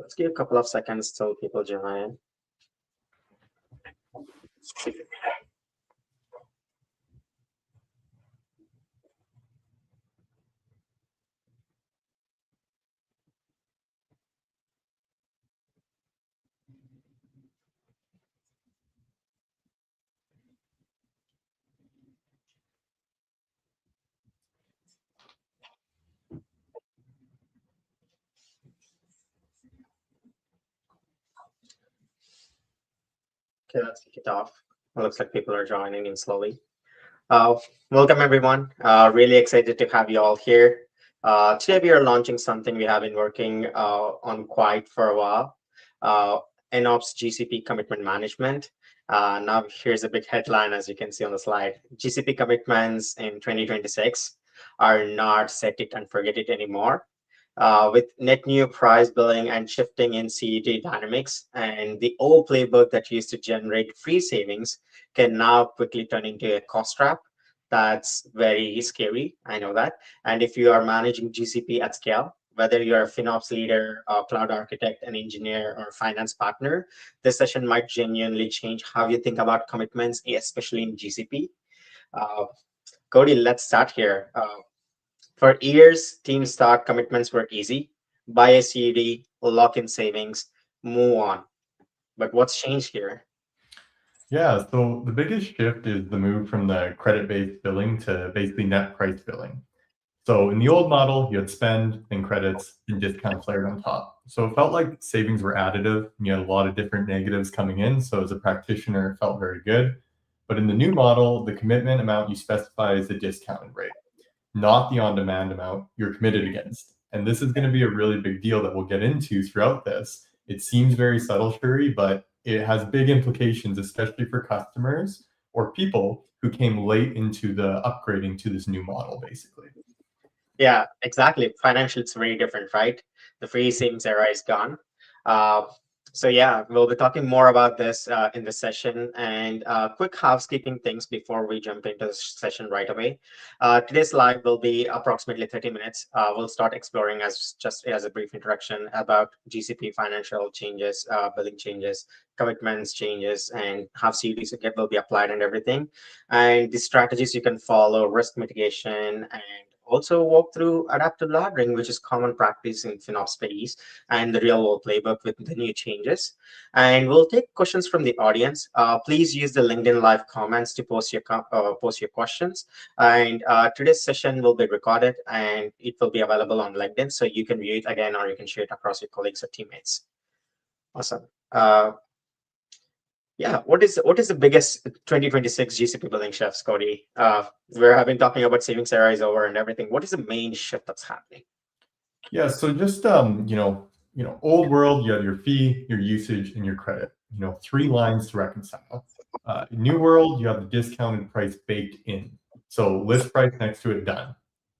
Let's give a couple of seconds till people join. Okay, let's kick it off. It looks like people are joining in slowly. Welcome, everyone. Really excited to have you all here. Today, we are launching something we have been working on quite for a while. NOps GCP Commitment Management. Now, here's a big headline, as you can see on the slide. GCP commitments in 2026 are not set it and forget it anymore. With net new price billing and shifting in CET dynamics, and the old playbook that used to generate free savings can now quickly turn into a cost trap. That's very scary. I know that. And if you are managing GCP at scale, whether you're a FinOps leader, a cloud architect, an engineer, or a finance partner, this session might genuinely change how you think about commitments, especially in GCP. Cody, let's start here. For years, teams thought commitments were easy. Buy a CED, lock in savings, move on. But what's changed here? Yeah, so the biggest shift is the move from the credit-based billing to basically net price billing. So in the old model, you had spend, then credits, and discounts layered on top. So it felt like savings were additive, and you had a lot of different negatives coming in. So as a practitioner, it felt very good. But in the new model, the commitment amount you specify is the discounted rate, not the on-demand amount you're committed against. And this is going to be a really big deal that we'll get into throughout this. It seems very subtle, Shuri, but it has big implications, especially for customers or people who came late into the upgrading to this new model, basically. Yeah, exactly. Financial, it's very different, right? The free savings era is gone. So yeah, we'll be talking more about this in the session, and quick housekeeping things before we jump into the session right away. Today's live will be approximately 30 minutes. We'll start exploring just as a brief introduction about GCP financial changes, billing changes, commitments changes, and how CDs will be applied and everything, and the strategies you can follow, risk mitigation, and also walk through adaptive layering, which is common practice in FinOps space, and the real world playbook with the new changes. And we'll take questions from the audience. Please use the LinkedIn live comments to post your questions. And today's session will be recorded and it will be available on LinkedIn, so you can view it again or you can share it across your colleagues or teammates. Awesome. Yeah, what is the biggest 2026 GCP billing shifts, Cody? We have been talking about savings era is over and everything. What is the main shift that's happening? Yeah, so just old world, you have your fee, your usage, and your credit. 3 lines to reconcile. New world, you have the discounted price baked in. So list price next to it, done.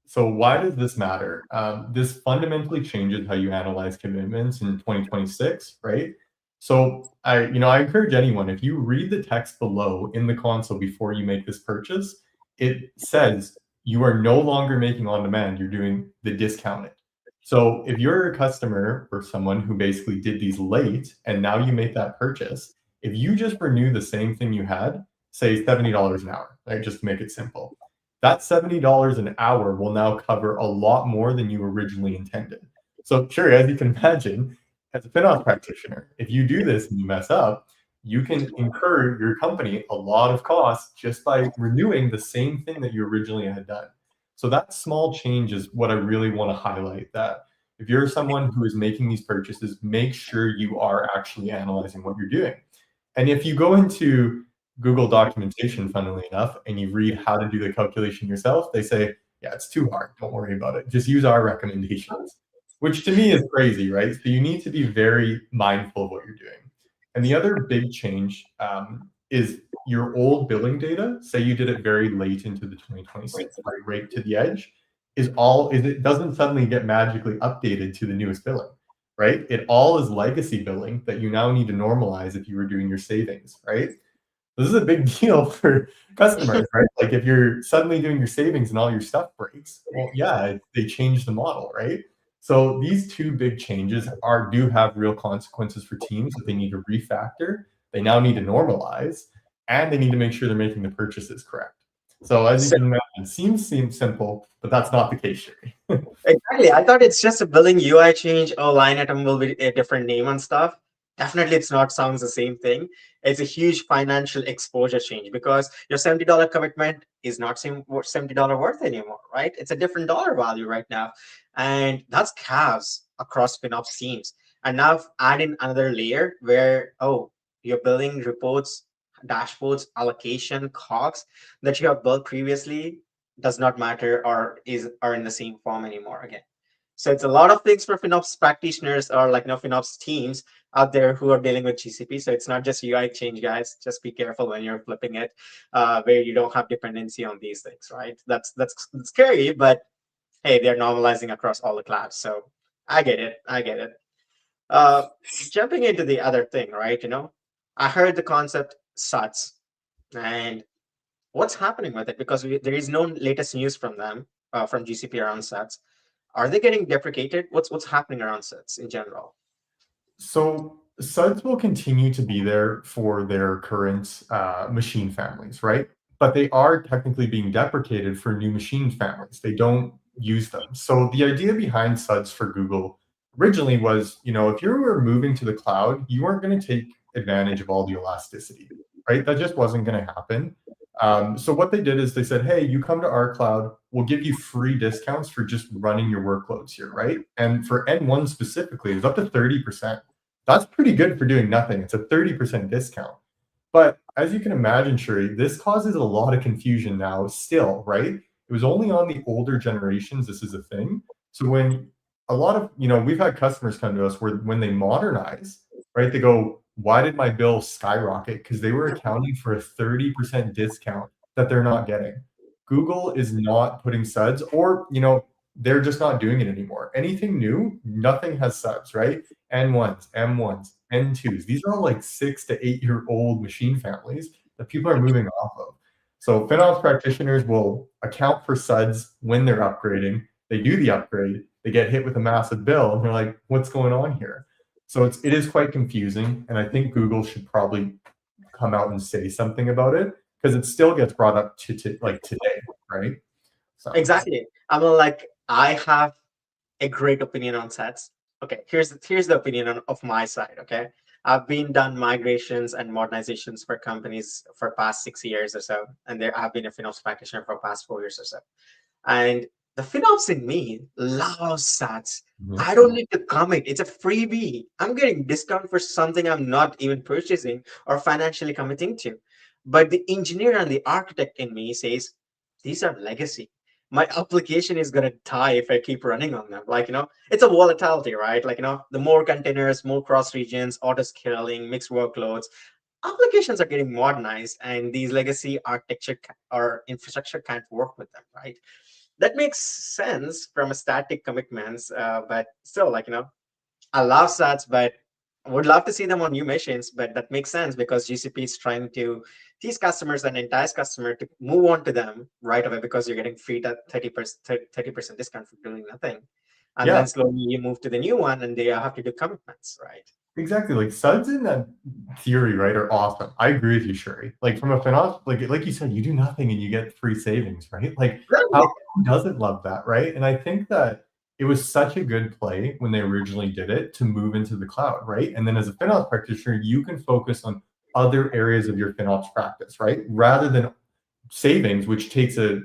So why does this matter? This fundamentally changes how you analyze commitments in 2026, right? So I encourage anyone, if you read the text below in the console before you make this purchase, it says you are no longer making on demand, you're doing the discounted. So if you're a customer or someone who basically did these late and now you make that purchase, if you just renew the same thing you had, say $70 an hour, right? Just to make it simple, that $70 an hour will now cover a lot more than you originally intended. So sure, as you can imagine, as a FinOps practitioner, if you do this and you mess up, you can incur your company a lot of costs just by renewing the same thing that you originally had done. So that small change is what I really want to highlight, that if you're someone who is making these purchases, make sure you are actually analyzing what you're doing. And if you go into Google documentation, funnily enough, and you read how to do the calculation yourself, they say, yeah, it's too hard. Don't worry about it. Just use our recommendations, which to me is crazy, right? So you need to be very mindful of what you're doing. And the other big change is your old billing data, say you did it very late into the 2026, right to the edge, it doesn't suddenly get magically updated to the newest billing, right? It all is legacy billing that you now need to normalize if you were doing your savings, right? This is a big deal for customers, right? Like if you're suddenly doing your savings and all your stuff breaks, well, yeah, they changed the model, right? So these two big changes do have real consequences for teams that they need to refactor. They now need to normalize, and they need to make sure they're making the purchases correct. So as you So can imagine, it seems simple, but that's not the case, Sherry. exactly. I thought it's just a billing UI change. Oh, line item will be a different name and stuff. Definitely, it's not sounds the same thing. It's a huge financial exposure change because your $70 commitment is not $70 worth anymore, right? It's a different dollar value right now, and that's calves across FinOps teams. And now add in another layer where your billing reports, dashboards, allocation, cogs that you have built previously does not matter or are in the same form anymore again. So it's a lot of things for FinOps practitioners or FinOps teams out there who are dealing with GCP. So it's not just UI change, guys. Just be careful when you're flipping it, where you don't have dependency on these things, right? That's scary, but hey, they're normalizing across all the clouds. So I get it. I get it. Uh, Jumping into the other thing, right? I heard the concept SATs, and what's happening with it because there is no latest news from them from GCP around sets. Are they getting deprecated? What's happening around sets in general? So suds will continue to be there for their current machine families, right? But they are technically being deprecated for new machine families. They don't use them. So the idea behind suds for Google originally was, if you were moving to the cloud, you weren't going to take advantage of all the elasticity, right? That just wasn't going to happen. So what they did is they said, hey, you come to our cloud, we'll give you free discounts for just running your workloads here, right? And for N1 specifically, it's up to 30%. That's pretty good for doing nothing. It's a 30% discount. But as you can imagine, Shuri, this causes a lot of confusion now still, right? It was only on the older generations this is a thing. So when a lot of, we've had customers come to us where when they modernize, right, they go, why did my bill skyrocket? Because they were accounting for a 30% discount that they're not getting. Google is not putting suds or, they're just not doing it anymore. Anything new, nothing has subs, right? N1s, M1s, N2s. These are all like 6 to 8 year old machine families that people are moving off of. So FinOps practitioners will account for suds when they're upgrading. They do the upgrade, they get hit with a massive bill, and they're like, what's going on here? So it is quite confusing. And I think Google should probably come out and say something about it because it still gets brought up to like today, right? So Exactly. I have a great opinion on sets. Okay, here's the opinion of my side. Okay, I've been done migrations and modernizations for companies for past 6 years or so, and there I've been a FinOps practitioner for past 4 years or so. And the FinOps in me loves sats. mhm. I don't need to commit. It's a freebie. I'm getting discount for something I'm not even purchasing or financially committing to. But the engineer and the architect in me says, these are legacy. My application is going to die if I keep running on them. It's a volatility, right? The more containers, more cross regions, auto scaling, mixed workloads, applications are getting modernized, and these legacy architecture or infrastructure can't work with them, right? That makes sense from a static commitments, but still, I love sats, but would love to see them on new machines. But that makes sense because GCP is trying to tease customers and entice customer to move on to them right away because you're getting free that 30% discount for doing nothing, and Yeah, then slowly you move to the new one and they have to do commitments, right? exactly. Like suds in that theory, right, are awesome. I agree with you, Shuri. Like from a FinOps, like you said, you do nothing and you get free savings, right? Like how Right. who doesn't love that, right? And I think that it was such a good play when they originally did it to move into the cloud, right? And then as a FinOps practitioner, you can focus on other areas of your FinOps practice, right? Rather than savings, which takes a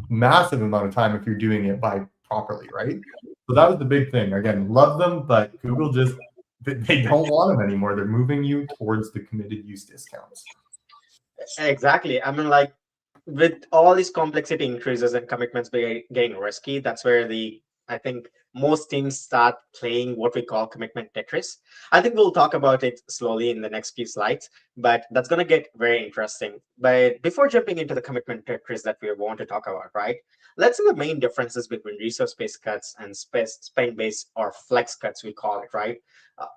massive amount of time if you're doing it by properly, right? So that was the big thing. Again, love them, but Google just they don't want them anymore. They're moving you towards the committed use discounts. Exactly. I mean, with all these complexity increases and commitments getting risky, that's where I think most teams start playing what we call commitment Tetris. I think we'll talk about it slowly in the next few slides, but that's going to get very interesting. But before jumping into the commitment Tetris that we want to talk about, right? Let's see the main differences between resource-based cuts and spend-based or flex cuts, we call it, right? Uh,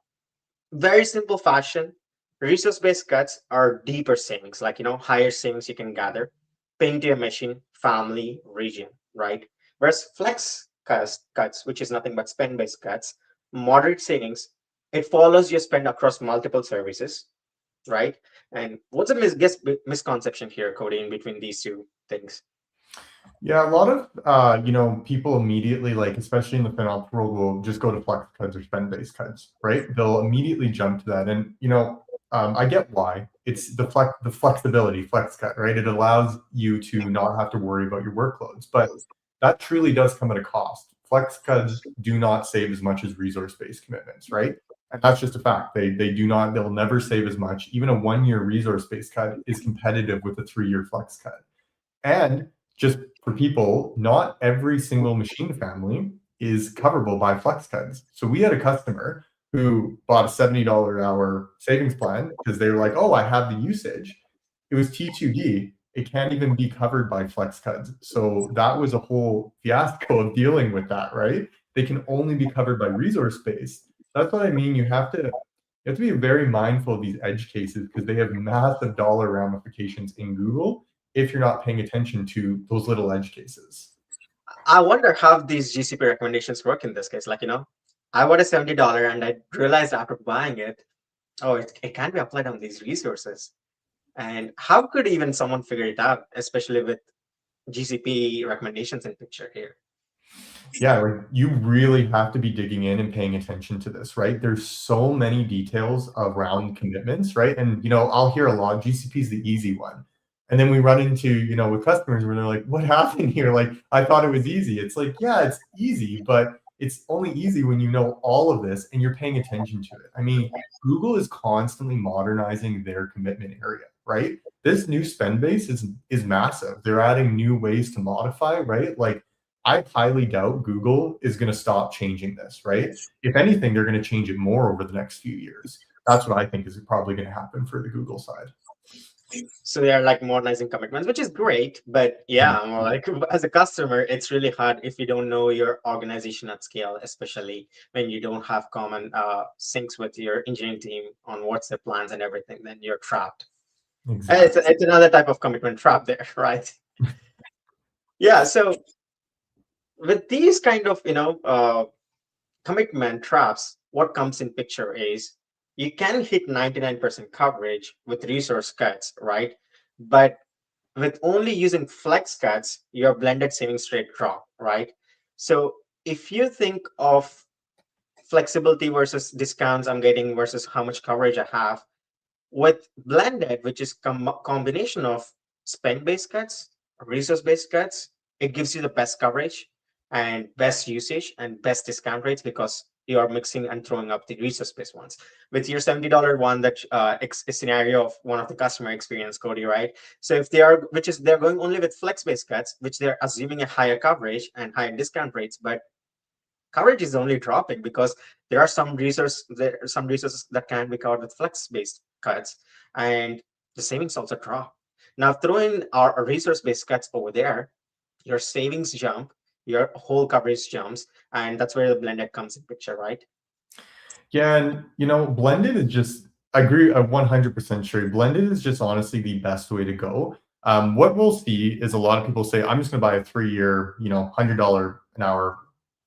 Very simple fashion. Resource-based cuts are deeper savings, higher savings you can gather, ping to your machine, family, region, right? Whereas flex cuts, which is nothing but spend-based cuts, moderate savings, it follows your spend across multiple services, right? And what's a misconception here, Cody, in between these two things? Yeah, a lot of people immediately, like especially in the FinOps world, will just go to flex cuts or spend-based cuts, right? They'll immediately jump to that, and I get why. It's the flexibility, flex cut, right? It allows you to not have to worry about your workloads, but that truly does come at a cost. Flex cuts do not save as much as resource-based commitments, right? And that's just a fact. They do not. They'll never save as much. Even a 1-year resource-based cut is competitive with a 3-year flex cut. And just for people, not every single machine family is coverable by flex cuts. So we had a customer who bought a $70 an hour savings plan because they were like, oh, I have the usage. It was T2D. It can't even be covered by flex cuts. So that was a whole fiasco of dealing with that, right? They can only be covered by resource base. That's what I mean. You have to be very mindful of these edge cases because they have massive dollar ramifications in Google if you're not paying attention to those little edge cases. I wonder how these GCP recommendations work in this case. I bought a $70 and I realized after buying it, oh, it can be applied on these resources. And how could even someone figure it out, especially with GCP recommendations in picture here? Yeah, like you really have to be digging in and paying attention to this, right? There's so many details around commitments, right? And I'll hear a lot, GCP is the easy one. And then we run into, with customers where they're like, what happened here? Like, I thought it was easy. It's like, yeah, it's easy, but it's only easy when you know all of this and you're paying attention to it. I mean, Google is constantly modernizing their commitment area, right? This new spend base is massive. They're adding new ways to modify, right? Like, I highly doubt Google is going to stop changing this, right? If anything, they're going to change it more over the next few years. That's what I think is probably going to happen for the Google side. So they are like modernizing commitments, which is great. But yeah, like as a customer, it's really hard if you don't know your organization at scale, especially when you don't have common syncs with your engineering team on what's their plans and everything. Then you're trapped. Exactly. It's another type of commitment trap there, right? Yeah. So with these kind of commitment traps, what comes in picture is you can hit 99% coverage with resource cuts, right? But with only using flex cuts, your blended savings rate drop, right? So if you think of flexibility versus discounts I'm getting versus how much coverage I have, with blended, which is combination of spend-based cuts, resource-based cuts, it gives you the best coverage and best usage and best discount rates because you are mixing and throwing up the resource-based ones. With your $70 one, that a scenario of one of the customer experience, Cody, right? So if they are, they're going only with flex-based cuts, which they're assuming a higher coverage and higher discount rates, but coverage is only dropping because there are some resources that can be covered with flex-based cuts, and the savings also drop. Now, throw in our resource-based cuts over there, your savings jump, your whole coverage jumps, and that's where the blended comes in picture, right? Yeah, and blended is just, I agree 100% sure. Blended is just honestly the best way to go. What we'll see is a lot of people say, I'm just going to buy a 3-year, $100 an hour,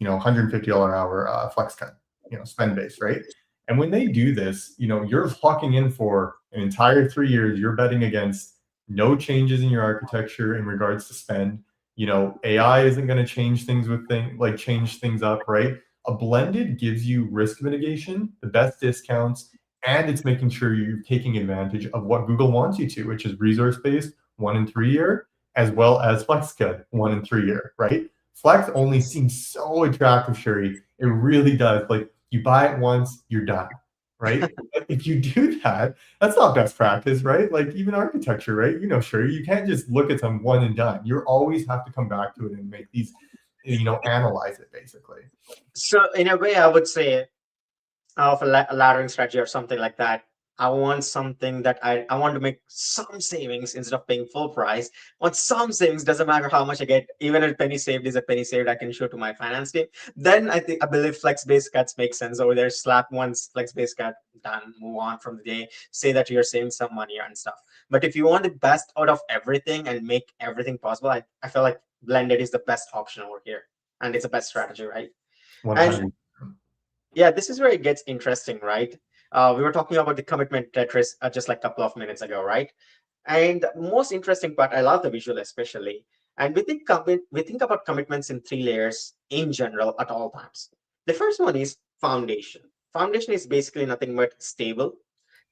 $150 an hour flex cut, spend base, right? And when they do this, you're locking in for an entire 3 years. You're betting against no changes in your architecture in regards to spend. AI isn't going to change things change things up, right? A blended gives you risk mitigation, the best discounts, and it's making sure you're taking advantage of what Google wants you to, which is resource-based 1 and 3 year, as well as FlexCut 1 and 3 year, right? Flex only seems so attractive, Sherry. It really does. Like you buy it once, you're done, right? But if you do that, that's not best practice, right? Like even architecture, right? Sherry, you can't just look at them one and done. You always have to come back to it and make these, analyze it basically. So in a way, I would say of a laddering strategy or something like that. I want something that I want to make some savings instead of paying full price. I want some savings, doesn't matter how much I get, even if penny saved is a penny saved, I can show to my finance team. Then I believe flex-based cuts make sense over there. Slap one flex-based cut, done, move on from the day, say that you're saving some money and stuff. But if you want the best out of everything and make everything possible, I feel like blended is the best option over here. and it's the best strategy, right? And 100. yeah, this is where it gets interesting, right? We were talking about the commitment Tetris just like a couple of minutes ago, right? And the most interesting part, I love the visual especially. And we think about commitments in three layers in general at all times. The first one is foundation. Foundation is basically nothing but stable.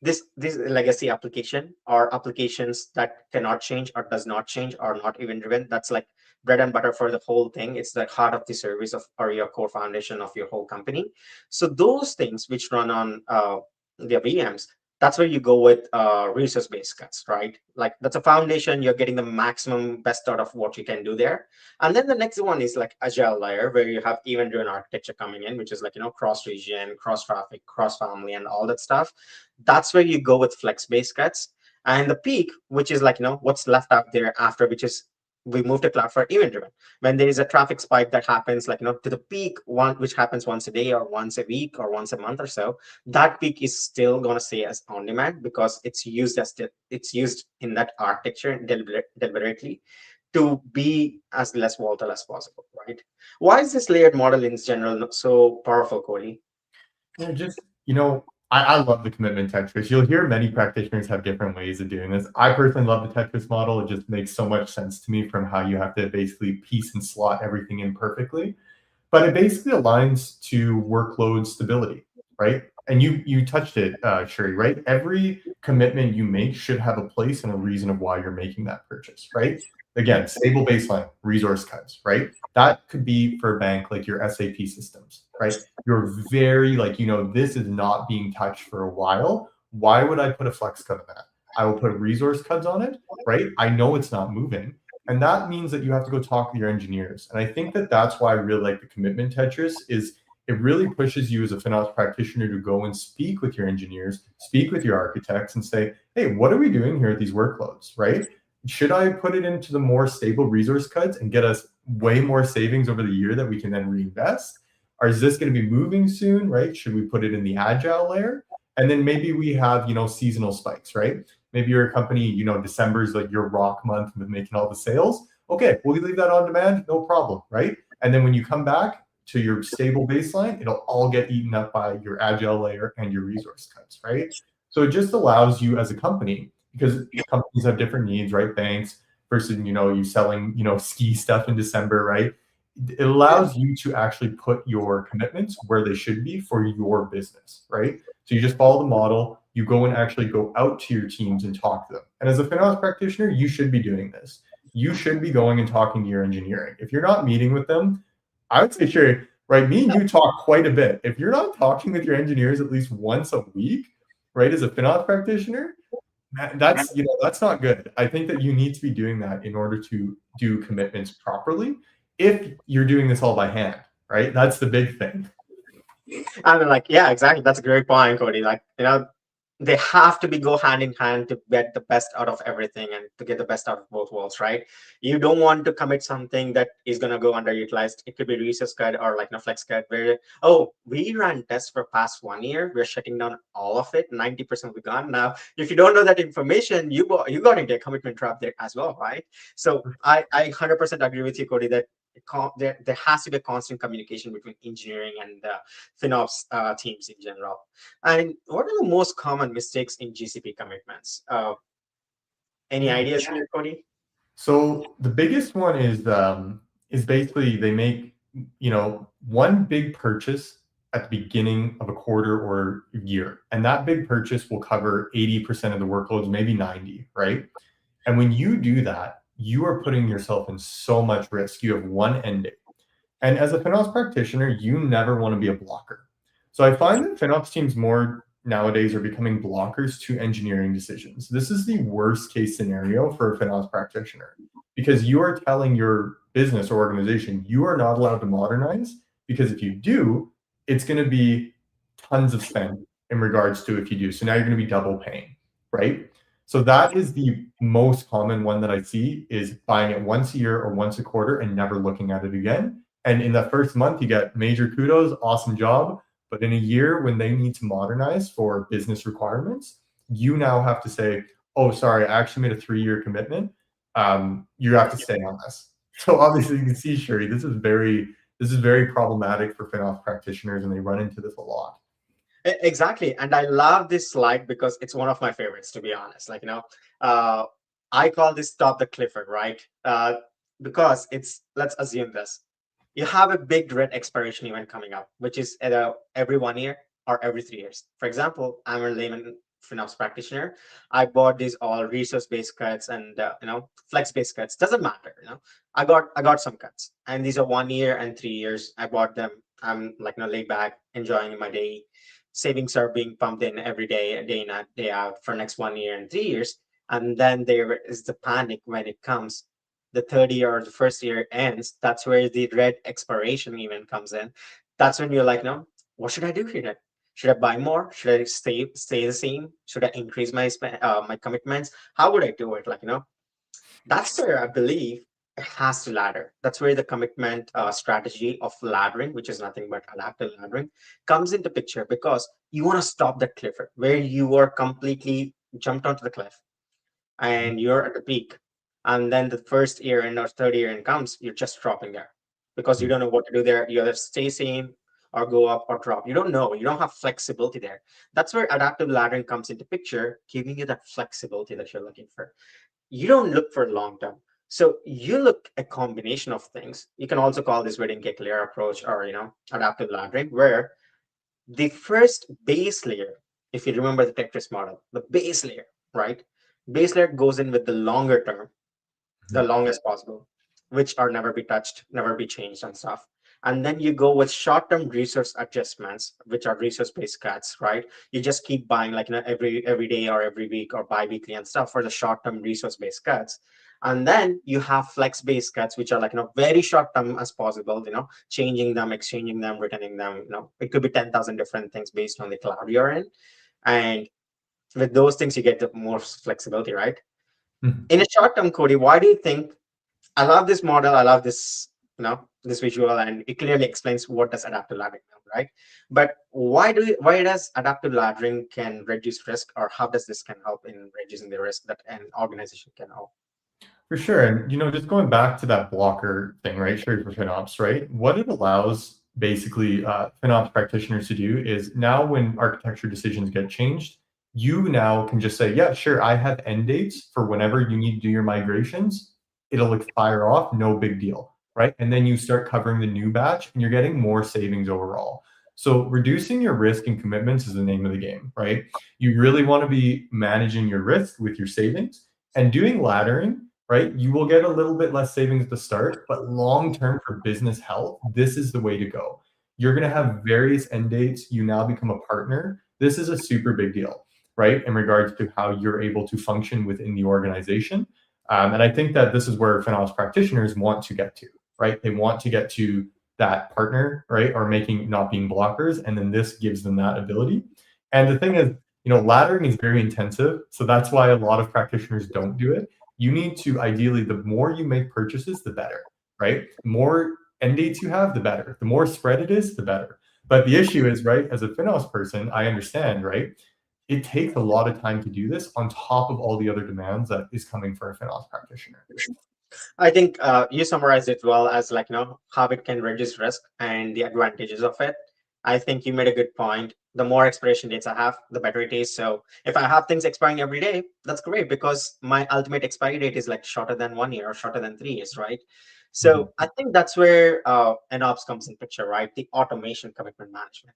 This legacy application or applications that cannot change or does not change or not even driven. That's like bread and butter for the whole thing. It's the heart of the service of or your core foundation of your whole company. So those things which run on the VMs, that's where you go with resource-based cuts, right? Like that's a foundation. You're getting the maximum best out of what you can do there. And then the next one is like agile layer, where you have event-driven architecture coming in, which is like cross-region, cross-traffic, cross-family, and all that stuff. That's where you go with flex-based cuts. And the peak, which is like what's left out there after, which is we move to cloud for event driven. When there is a traffic spike that happens like to the peak one, which happens once a day or once a week or once a month or so, that peak is still going to stay as on demand because it's used it's used in that architecture deliberately to be as less volatile as possible, right? Why is this layered model in general so powerful, Cody? Yeah, just, I love the commitment Tetris. You'll hear many practitioners have different ways of doing this. I personally love the Tetris model. It just makes so much sense to me from how you have to basically piece and slot everything in perfectly. But it basically aligns to workload stability, right? And you touched it, Sherry, right? Every commitment you make should have a place and a reason of why you're making that purchase, right? Again, stable baseline, resource cuts, right? That could be for a bank like your SAP systems, right? You're very like, this is not being touched for a while. Why would I put a flex cut on that? I will put resource cuts on it, right? I know it's not moving. And that means that you have to go talk to your engineers. And I think that that's why I really like the commitment Tetris is it really pushes you as a FinOps practitioner to go and speak with your engineers, speak with your architects and say, hey, what are we doing here at these workloads, right? Should I put it into the more stable resource cuts and get us way more savings over the year that we can then reinvest? Or is this going to be moving soon, right? Should we put it in the agile layer? And then maybe we have, seasonal spikes, right? Maybe you're a company, December is like your rock month with making all the sales. Okay, we'll leave that on demand, no problem, right? And then when you come back to your stable baseline, it'll all get eaten up by your agile layer and your resource cuts, right? So it just allows you as a company, because companies have different needs, right? Banks versus, you selling, ski stuff in December, right? It allows you to actually put your commitments where they should be for your business, right? So you just follow the model, you go and actually go out to your teams and talk to them. And as a FinOps practitioner, you should be doing this. You should be going and talking to your engineering. If you're not meeting with them, I would say, sure, right, me and you talk quite a bit. If you're not talking with your engineers at least once a week, right, as a FinOps practitioner, that's not good. I think that you need to be doing that in order to do commitments properly. If you're doing this all by hand, right? That's the big thing. I mean, like, yeah, exactly. That's a great point, Cody. Like, they have to go hand in hand to get the best out of everything and to get the best out of both worlds, right? You don't want to commit something that is going to go underutilized. It could be resource cut or like flex cut where, oh, we ran tests for past 1 year. We're shutting down all of it. 90% will be gone. Now, if you don't know that information, you got into a commitment trap there as well, right? So I 100% agree with you, Cody, that there has to be a constant communication between engineering and the FinOps teams in general. And what are the most common mistakes in GCP commitments? Any ideas here, Cody? So the biggest one is basically they make one big purchase at the beginning of a quarter or year, and that big purchase will cover 80% of the workloads, maybe 90, right? And when you do that, you are putting yourself in so much risk. You have one end date. And as a FinOps practitioner, you never want to be a blocker. So I find that FinOps teams more nowadays are becoming blockers to engineering decisions. This is the worst case scenario for a FinOps practitioner because you are telling your business or organization you are not allowed to modernize because if you do, it's going to be tons of spend in regards to if you do. So now you're going to be double paying, right? So that is the most common one that I see is buying it once a year or once a quarter and never looking at it again. And in the first month, you get major kudos, awesome job. But in a year when they need to modernize for business requirements, you now have to say, oh, sorry, I actually made a 3-year commitment. You have to stay on this. So obviously you can see, Sherry, this is very This is very problematic for FinOps practitioners, and they run into this a lot. Exactly. And I love this slide because it's one of my favorites, to be honest. Uh, I call this top the Clifford, right? Because it's, let's assume this. You have a big red expiration event coming up, which is either every 1 year or every 3 years. For example, I'm a layman FinOps practitioner. I bought these all resource-based cuts and flex-based cuts. Doesn't matter. I got some cuts, and these are 1 year and 3 years. I bought them. I'm laid back, enjoying my day. Savings are being pumped in every day, day in and day out for next 1 year and 3 years. And then there is the panic when it comes. The third year or the first year ends. That's where the red expiration event comes in. That's when you're like, no, what should I do here? Should I buy more? Should I stay the same? Should I increase my commitments? How would I do it? That's where I believe it has to ladder. That's where the commitment strategy of laddering, which is nothing but adaptive laddering, comes into picture, because you want to stop that cliff where you are completely jumped onto the cliff and you're at the peak. And then the first year and or third year in comes, you're just dropping there because you don't know what to do there. You either stay same or go up or drop. You don't know. You don't have flexibility there. That's where adaptive laddering comes into picture, giving you that flexibility that you're looking for. You don't look for long term. So you look a combination of things. You can also call this wedding cake layer approach, or adaptive laddering, where the first base layer, if you remember the Tetris model, the base layer, right? Base layer goes in with the longer term, the longest possible, which are never be touched, never be changed and stuff. And then you go with short-term resource adjustments, which are resource-based cuts, right? You just keep buying every day or every week or bi-weekly and stuff for the short-term resource-based cuts. And then you have flex-based cuts, which are very short-term as possible, changing them, exchanging them, returning them. It could be 10,000 different things based on the cloud you're in. And with those things, you get the more flexibility, right? In a short term, Cody, why do you think I love this model? I love this, this visual, and it clearly explains what does adaptive laddering mean, right? But why does adaptive laddering can reduce risk, or how does this can help in reducing the risk that an organization can have? For sure. And, just going back to that blocker thing, right? Sure, for FinOps, right? What it allows basically FinOps practitioners to do is, now when architecture decisions get changed, you now can just say, yeah, sure, I have end dates for whenever you need to do your migrations. It'll fire off, no big deal, right? And then you start covering the new batch and you're getting more savings overall. So reducing your risk and commitments is the name of the game, right? You really want to be managing your risk with your savings, and doing laddering, right? You will get a little bit less savings at the start, but long-term for business health, this is the way to go. You're going to have various end dates. You now become a partner. This is a super big deal, right? In regards to how you're able to function within the organization. And I think that this is where FinOps practitioners want to get to, right? They want to get to that partner, right? Or not being blockers. And then this gives them that ability. And the thing is, laddering is very intensive. So that's why a lot of practitioners don't do it. You need to, ideally, the more you make purchases, the better, right? The more end dates you have, the better. The more spread it is, the better. But the issue is, right, as a FinOps person, I understand, right? It takes a lot of time to do this on top of all the other demands that is coming for a FinOps practitioner. I think you summarized it well as how it can reduce risk and the advantages of it. I think you made a good point. The more expiration dates I have, the better it is. So if I have things expiring every day, that's great, because my ultimate expiry date is shorter than 1 year or shorter than 3 years, right? So I think that's where NOps comes in picture, right? The automation commitment management.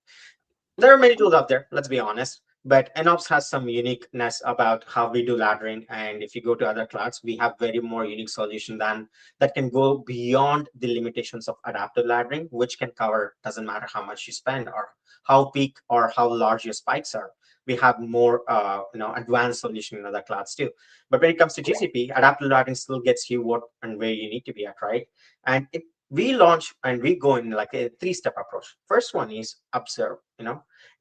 There are many tools out there, let's be honest, but NOps has some uniqueness about how we do laddering. And if you go to other clouds, we have very more unique solution than that can go beyond the limitations of adaptive laddering, which can cover, doesn't matter how much you spend or how peak or how large your spikes are. We have more advanced solution in other clouds too. But when it comes to GCP, adaptive laddering still gets you what and where you need to be at, right? And we launch and we go in a three-step approach. First one is observe,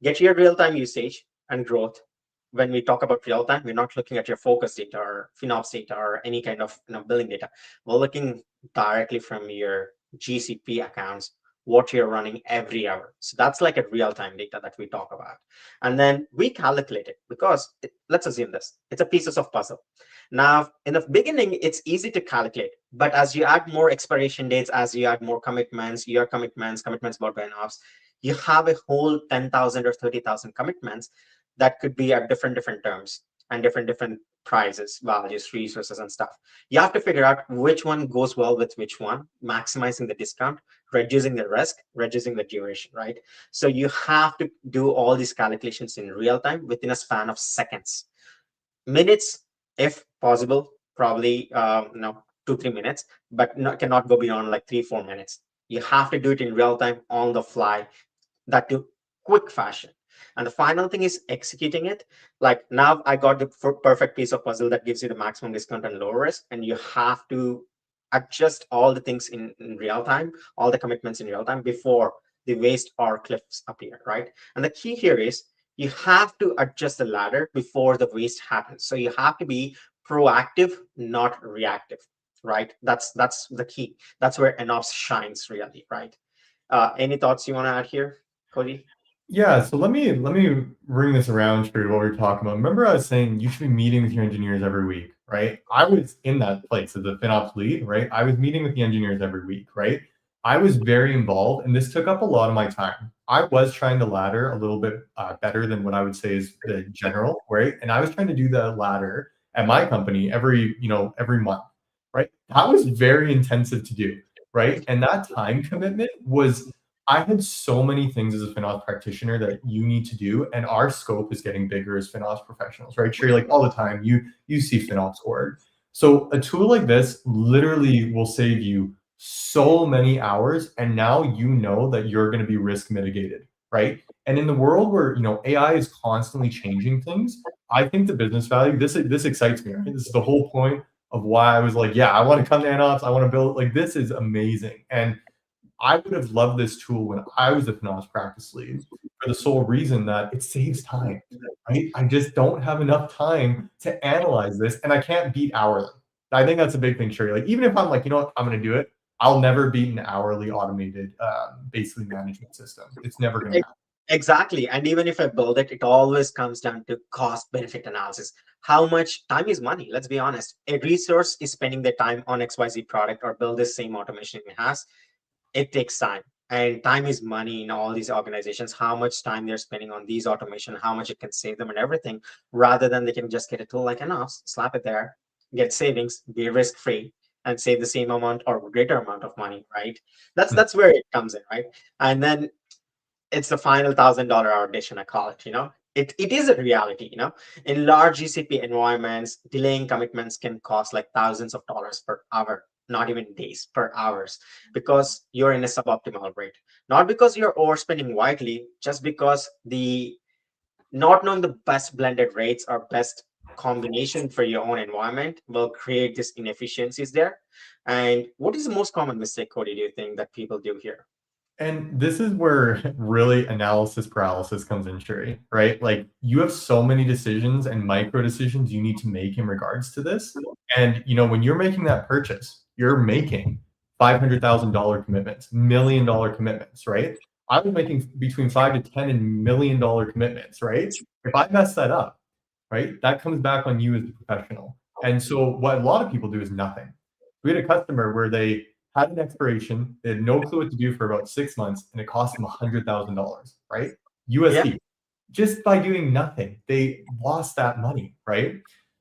get your real-time usage and growth. When we talk about real-time, we're not looking at your focus data or FinOps data or any kind of billing data. We're looking directly from your GCP accounts, what you're running every hour. So that's like a real-time data that we talk about. And then we calculate it, because let's assume this, it's a pieces of puzzle. Now, in the beginning, it's easy to calculate, but as you add more expiration dates, as you add more commitments, your commitments bought by NOPs, you have a whole 10,000 or 30,000 commitments that could be at different terms and different prices, values, resources, and stuff. You have to figure out which one goes well with which one, maximizing the discount, reducing the risk, reducing the duration, right? So you have to do all these calculations in real time within a span of seconds, minutes, if possible, probably 2-3 minutes, but cannot go beyond like 3-4 minutes. You have to do it in real time on the fly, that to quick fashion. And the final thing is executing it. Like now I got the perfect piece of puzzle that gives you the maximum discount and lower risk, and you have to adjust all the things in real time, all the commitments in real time before the waste or cliffs appear, right? And the key here is you have to adjust the ladder before the waste happens. So you have to be proactive, not reactive, right? That's the key. That's where NOps shines really, right? Any thoughts you want to add here, Cody? Yeah, so let me bring this around to what we were talking about. Remember, I was saying you should be meeting with your engineers every week, right? I was in that place as a FinOps lead, right? I was meeting with the engineers every week, right? I was very involved, and this took up a lot of my time. I was trying to ladder a little bit better than what I would say is the general, right? And I was trying to do the ladder at my company every month, right? That was very intensive to do, right? And that time commitment was I had so many things as a FinOps practitioner that you need to do, and our scope is getting bigger as FinOps professionals, right? Sure, like all the time, you see FinOps org. So a tool like this literally will save you so many hours, and now you know that you're going to be risk mitigated, right? And in the world where AI is constantly changing things, I think the business value this excites me. Right? This is the whole point of why I was like, yeah, I want to come to FinOps. I want to build like this is amazing. And I would have loved this tool when I was a FinOps practice lead for the sole reason that it saves time, right? I just don't have enough time to analyze this, and I can't beat hourly. I think that's a big thing, Sherry. Like, even if I'm like, you know what, I'm going to do it, I'll never beat an hourly automated, basically management system. It's never going to happen. Exactly. And even if I build it, it always comes down to cost benefit analysis. How much time is money? Let's be honest. A resource is spending their time on XYZ product or build the same automation it has. It takes time. And time is money in all these organizations. How much time they're spending on these automation, how much it can save them and everything, rather than they can just get a tool like enough, slap it there, get savings, be risk-free, and save the same amount or greater amount of money, right? That's where it comes in, right? And then it's the final $1,000 audition, I call it. It is a reality. In large GCP environments, delaying commitments can cost like thousands of dollars per hour, not even days, per hours, because you're in a suboptimal rate. Not because you're overspending widely, just because the not knowing the best blended rates or best combination for your own environment will create these inefficiencies there. And what is the most common mistake, Cody, do you think that people do here? And this is where really analysis paralysis comes in, Sherry, right? Like you have so many decisions and micro decisions you need to make in regards to this. And when you're making that purchase, you're making $500,000 commitments, $1 million commitments, right? I was making between 5 to 10 and $1 million commitments, right? If I mess that up, right, that comes back on you as a professional. And so what a lot of people do is nothing. We had a customer where they had an expiration. They had no clue what to do for about 6 months, and it cost them $100,000, right? Yeah, USD. Just by doing nothing, they lost that money, right?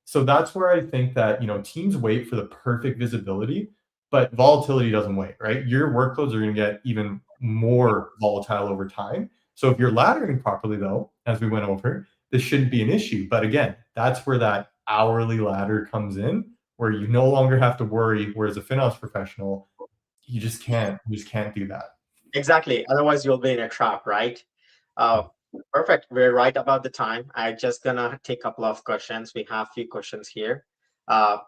So that's where I think that teams wait for the perfect visibility, but volatility doesn't wait, right? Your workloads are going to get even more volatile over time. So if you're laddering properly, though, as we went over, this shouldn't be an issue. But again, that's where that hourly ladder comes in, where you no longer have to worry. Whereas a FinOps professional, you just can't do that. exactly. Otherwise, you'll be in a trap, right? Uh, Perfect. We're right about the time. I'm just gonna take a couple of questions. We have a few questions here.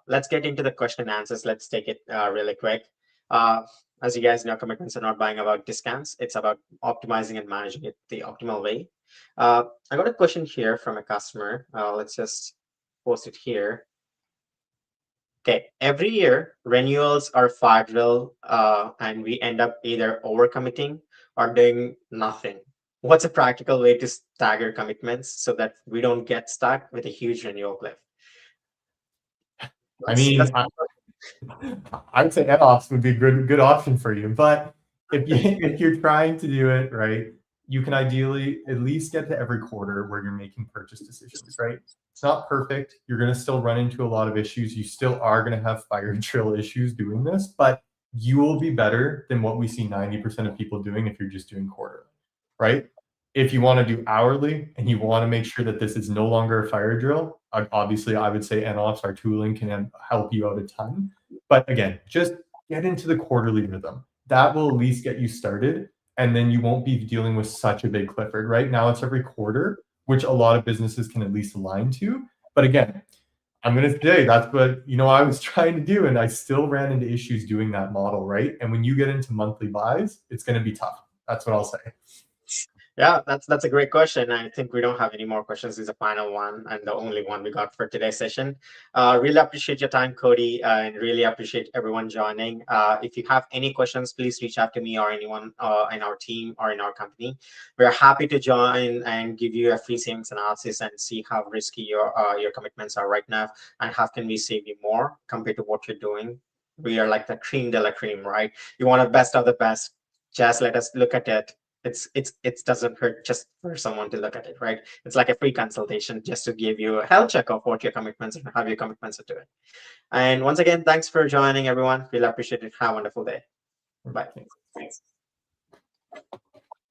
Let's get into the question and answers. Let's take it really quick. Uh, as you guys know, commitments are not buying about discounts. It's about optimizing and managing it the optimal way. I got a question here from a customer. Let's just post it here. Okay, every year renewals are federal, and we end up either overcommitting or doing nothing. what's a practical way to stagger commitments so that we don't get stuck with a huge renewal cliff? I mean, I'd say NOps would be a good option for you, but if you're trying to do it right, you can ideally at least get to every quarter where you're making purchase decisions, right? It's not perfect. You're going to still run into a lot of issues. You still are going to have fire drill issues doing this, but you will be better than what we see 90% of people doing if you're just doing quarterly, right? If you want to do hourly and you want to make sure that this is no longer a fire drill, obviously I would say NOps, our tooling, can help you out a ton. But again, just get into the quarterly rhythm. That will at least get you started, and then you won't be dealing with such a big Clifford. Right now, it's every quarter, which a lot of businesses can at least align to. But again, I'm going to say that's what I was trying to do, and I still ran into issues doing that model, right? And when you get into monthly buys, it's going to be tough. That's what I'll say. Yeah, that's a great question. I think we don't have any more questions. This is the final one and the only one we got for today's session. Really appreciate your time, Cody, and really appreciate everyone joining. If you have any questions, please reach out to me or anyone in our team or in our company. We're happy to join and give you a free savings analysis and see how risky your commitments are right now and how can we save you more compared to what you're doing. We are like the cream de la cream, right? You want the best of the best. Just let us look at it. It doesn't hurt just for someone to look at it, right? It's like a free consultation just to give you a health check of what your commitments and how your commitments are doing. And once again, thanks for joining, everyone. Really appreciate it. Have a wonderful day. Bye. Thanks.